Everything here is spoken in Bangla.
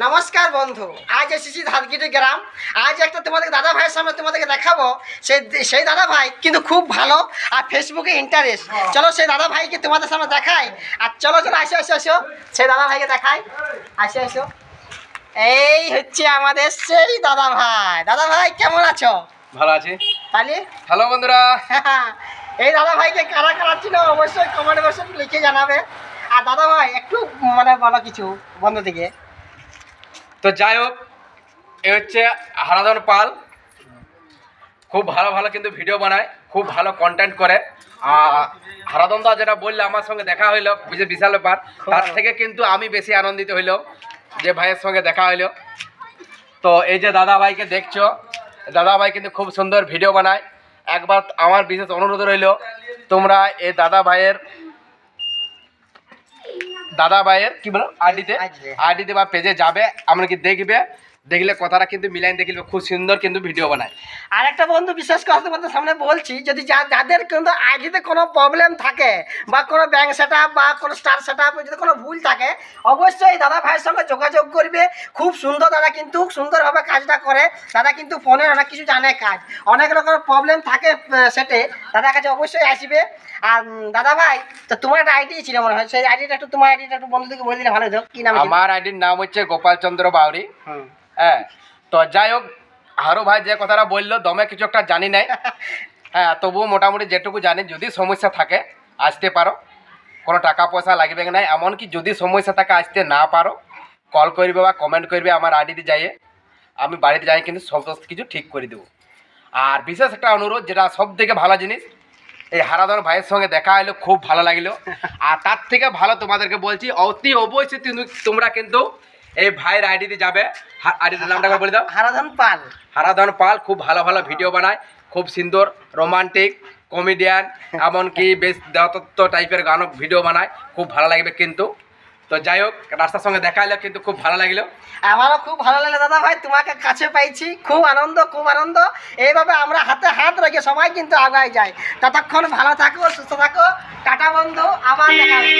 নমস্কার বন্ধু, আজ এসেছি ধানকিটি গ্রাম। আজ একটা তোমাদের দাদা ভাইয়ের সামনে তোমাদেরকে দেখাবো। সেই দাদা ভাই কিন্তু খুব ভালো আর ফেসবুকে ইন্টারেস্ট। চলো সেই দাদা ভাইকে তোমাদের সামনে দেখাই। আর চলো চলো আসো আসো আসো, সেই দাদা ভাইকে দেখাই। আসো আসো, এই হচ্ছে আমাদের সেই দাদা ভাই। দাদা ভাই কেমন আছো? ভালো আছি। তাহলে হ্যালো বন্ধুরা, এই দাদা ভাইকে কারা কারা ছিল অবশ্যই কমেন্ট বক্সে লিখে জানাবে। আর দাদা ভাই একটু বলো কিছু বন্ধু থেকে। তো যাই হোক, এ হচ্ছে হারাধন পাল। খুব ভালো ভালো কিন্তু ভিডিও বানায়, খুব ভালো কন্টেন্ট করে। হারাধন দা যেটা বললে আমার সঙ্গে দেখা হইলো, বুঝে বিশাল ব্যাপার। তার থেকে কিন্তু আমি বেশি আনন্দিত হইলাম যে ভাইয়ের সঙ্গে দেখা হইলো। তো এই যে দাদা ভাইকে দেখছো, দাদা ভাই কিন্তু খুব সুন্দর ভিডিও বানায়। একবার আমার বিশেষ অনুরোধ রইল, তোমরা এই দাদা ভাইয়ের কি বলো আইডিতে বা পেজে যাবে, আমরা কি দেখবে, দেখলে কথাটা কিন্তু মিলাইন দেখলে খুব সুন্দর কিন্তু ভিডিও বানায়। আর একটা বন্ধু বিশেষ করে তোমাদের সামনে বলছি, যদি যাদের কিন্তু আইডিতে কোনো প্রবলেম থাকে বা কোনো ব্যাংক সেট আপ বা কোনো স্টার সেট আপ যদি কোনো ভুল থাকে, অবশ্যই দাদা ভাইয়ের সঙ্গে যোগাযোগ করবে। খুব সুন্দর, দাদা কিন্তু সুন্দরভাবে কাজটা করে। দাদা কিন্তু ফোনের অনেক কিছু জানে কাজ, অনেক রকমের প্রবলেম থাকে সেটে, দাদার কাছে অবশ্যই আসবে। আর দাদা ভাই, তো তোমার একটা আইডি ছিল মনে হয়, সেই আইডিটা একটু তোমার আইডিটা একটু বন্ধুদেরকে বলে দিলে ভালো হতো। কি নাম? আমার আইডির নাম হচ্ছে গোপাল চন্দ্র বাউরি। হ্যাঁ, তো যাই হোক, হারু ভাই যে কথাটা বললো দমে কিছু একটা জানি নাই। হ্যাঁ, তবুও মোটামুটি যেটুকু জানি, যদি সমস্যা থাকে আসতে পারো, কোনো টাকা পয়সা লাগবে না। এমনকি যদি সমস্যা থাকে আসতে না পারো, কল করবে বা কমেন্ট করবে আমার আইডিতে যাইয়ে, আমি বাড়িতে যাই কিন্তু সমস্ত কিছু ঠিক করে দেবো। আর বিশেষ একটা অনুরোধ, যেটা সব থেকে ভালো জিনিস, এই হারাধন ভাইয়ের সঙ্গে দেখা হলো, খুব ভালো লাগলো। আর তার থেকে ভালো তোমাদেরকে বলছি, অতি অবশ্যই তোমরা কিন্তু এই ভাইয়ের আইডিতে যাবে। আইডির নামটা বলে দাও। হারাধন পাল খুব ভালো ভালো ভিডিও বানায়, খুব সুন্দর রোমান্টিক কমেডিয়ান, এমনকি বেশ দেহতত্ত্ব টাইপের গানও ভিডিও বানায়, খুব ভালো লাগবে কিন্তু। তো যাই হোক, রাস্তার সঙ্গে দেখা হলো, কিন্তু খুব ভালো লাগলো। আমারও খুব ভালো লাগলো দাদা ভাই, তোমাকে কাছে পাইছি, খুব আনন্দ খুব আনন্দ। এইভাবে আমরা হাতে হাত রেখে সবাই কিন্তু আগায় যাই। ততক্ষণ ভালো থাকো, সুস্থ থাকো। টাটা বন্ধু, আবার দেখা হবে।